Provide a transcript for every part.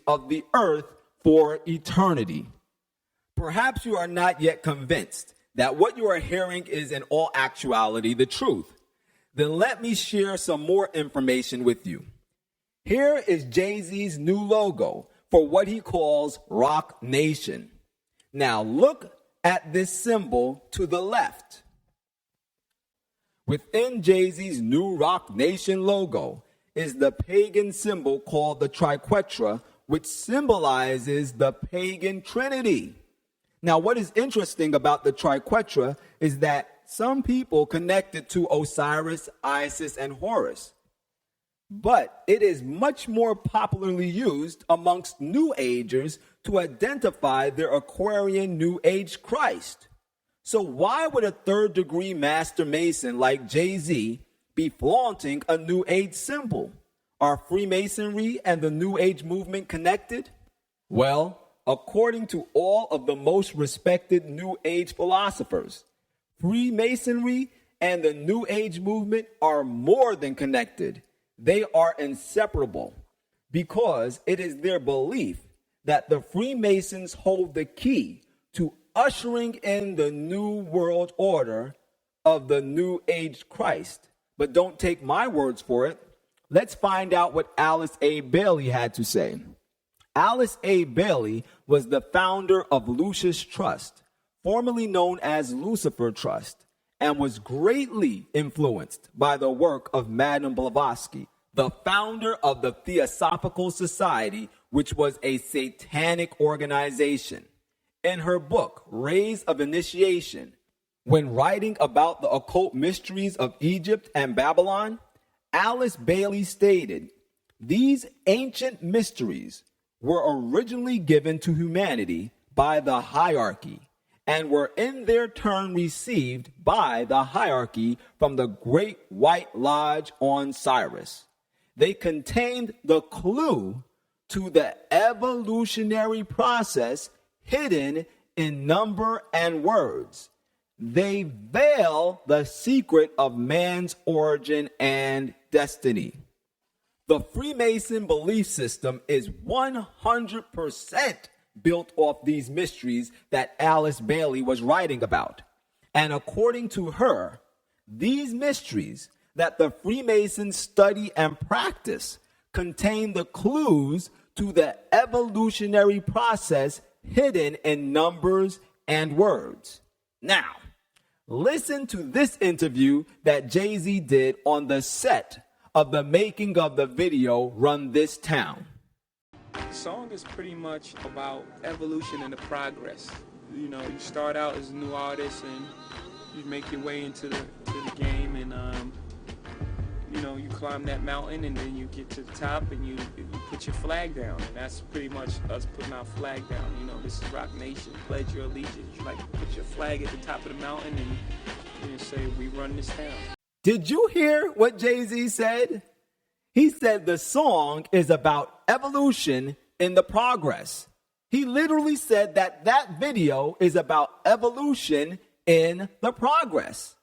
of the earth for eternity. Perhaps you are not yet convinced that what you are hearing is in all actuality the truth. Then let me share some more information with you. Here is Jay-Z's new logo for what he calls Rock Nation. Now look at this symbol to the left. Within Jay-Z's new Rock Nation logo is the pagan symbol called the triquetra, which symbolizes the pagan trinity. Now, what is interesting about the triquetra is that some people connect it to Osiris, Isis, and Horus. But it is much more popularly used amongst New Agers to identify their Aquarian New Age Christ. So why would a third-degree Master Mason like Jay-Z be flaunting a New Age symbol? Are Freemasonry and the New Age movement connected? Well, according to all of the most respected New Age philosophers, Freemasonry and the New Age movement are more than connected. They are inseparable because it is their belief that the Freemasons hold the key to ushering in the new world order of the New Age Christ. But don't take my words for it. Let's find out what Alice A. Bailey had to say. Alice A. Bailey was the founder of Lucis Trust, formerly known as Lucifer Trust, and was greatly influenced by the work of Madame Blavatsky, the founder of the Theosophical Society, which was a satanic organization. In her book, Rays of Initiation, when writing about the occult mysteries of Egypt and Babylon, Alice Bailey stated, "These ancient mysteries were originally given to humanity by the hierarchy and were in their turn received by the hierarchy from the Great White Lodge on Sirius. They contained the clue to the evolutionary process hidden in number and words. They veil the secret of man's origin and destiny." The Freemason belief system is 100% built off these mysteries that Alice Bailey was writing about. And according to her, these mysteries that the Freemasons study and practice contain the clues to the evolutionary process hidden in numbers and words. Now, listen to this interview that Jay-Z did on the set of the making of the video Run This Town. The song is pretty much about evolution and the progress. You know, you start out as a new artist and you make your way into the game, and you know, you climb that mountain and then you get to the top and you put your flag down. And that's pretty much us putting our flag down. You know, this is Rock Nation, pledge your allegiance. You like put your flag at the top of the mountain and you say, "We run this town." Did you hear what Jay-Z said? He said the song is about evolution in the progress. He literally said that video is about evolution in the progress.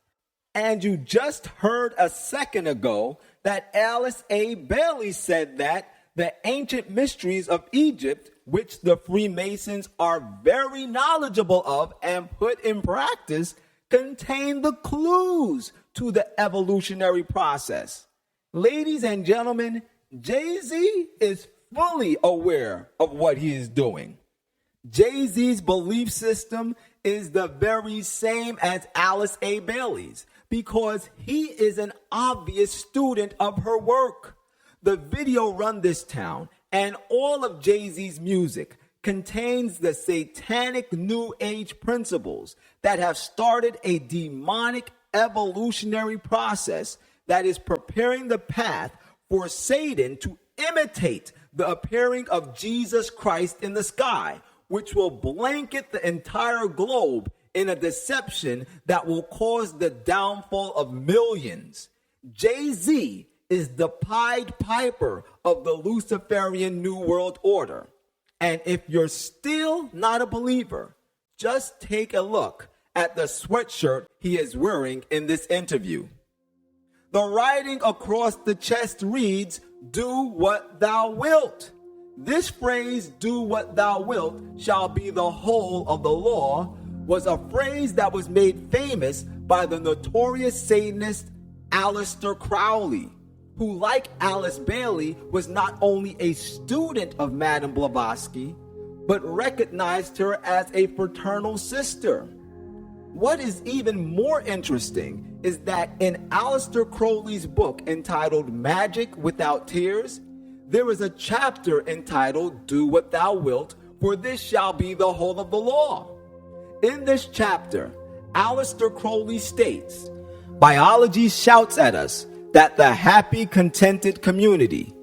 And you just heard a second ago that Alice A. Bailey said that the ancient mysteries of Egypt, which the Freemasons are very knowledgeable of and put in practice, contain the clues to the evolutionary process. Ladies and gentlemen, Jay-Z is fully aware of what he is doing. Jay-Z's belief system is the very same as Alice A. Bailey's because he is an obvious student of her work. The video Run This Town and all of Jay-Z's music contains the satanic New Age principles that have started a demonic evolutionary process that is preparing the path for Satan to imitate the appearing of Jesus Christ in the sky, which will blanket the entire globe in a deception that will cause the downfall of millions. Jay-Z is the Pied Piper of the Luciferian New World Order. And if you're still not a believer, just take a look at the sweatshirt he is wearing in this interview. The writing across the chest reads, "Do what thou wilt." This phrase, "do what thou wilt shall be the whole of the law," was a phrase that was made famous by the notorious Satanist Aleister Crowley, who, like Alice Bailey, was not only a student of Madame Blavatsky, but recognized her as a fraternal sister. What is even more interesting is that in Aleister Crowley's book entitled Magic Without Tears, there is a chapter entitled "Do What Thou Wilt, for this shall be the whole of the law." In this chapter, Aleister Crowley states, "Biology shouts at us that the happy, contented community,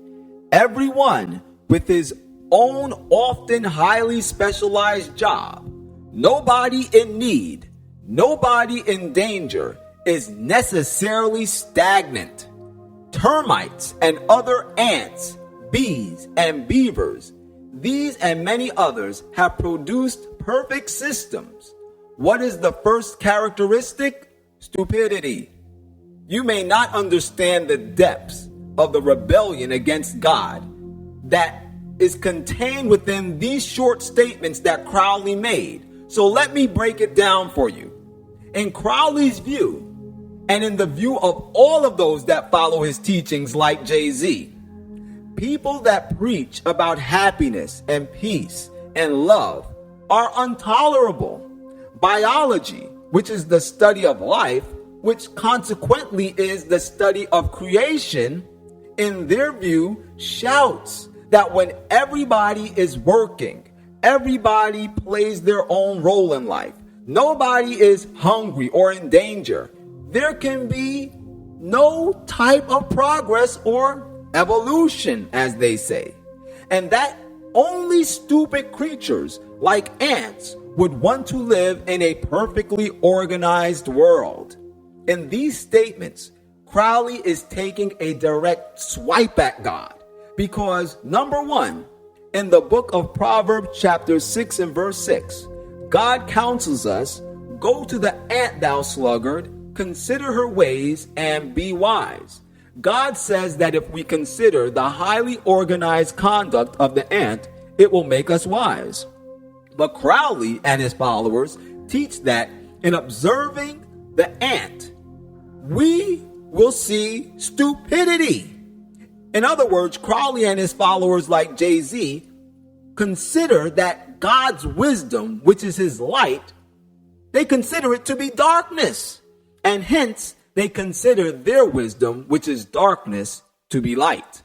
everyone with his own often highly specialized job, nobody in need, nobody in danger, is necessarily stagnant. Termites and other ants, bees and beavers, these and many others have produced perfect systems. What is the first characteristic? Stupidity. You may not understand the depths of the rebellion against God that is contained within these short statements that Crowley made. So let me break it down for you. In Crowley's view, and in the view of all of those that follow his teachings like Jay-Z, people that preach about happiness and peace and love are intolerable. Biology, which is the study of life, which consequently is the study of creation, in their view, shouts that when everybody is working, everybody plays their own role in life, nobody is hungry or in danger, there can be no type of progress or evolution, as they say. And that only stupid creatures like ants would want to live in a perfectly organized world. In these statements, Crowley is taking a direct swipe at God because, number one, in the book of Proverbs chapter 6 and verse 6, God counsels us, "Go to the ant, thou sluggard, consider her ways and be wise." God says that if we consider the highly organized conduct of the ant, it will make us wise. But Crowley and his followers teach that in observing the ant, we will see stupidity. In other words, Crowley and his followers like Jay-Z consider that God's wisdom, which is his light, they consider it to be darkness. And hence, they consider their wisdom, which is darkness, to be light.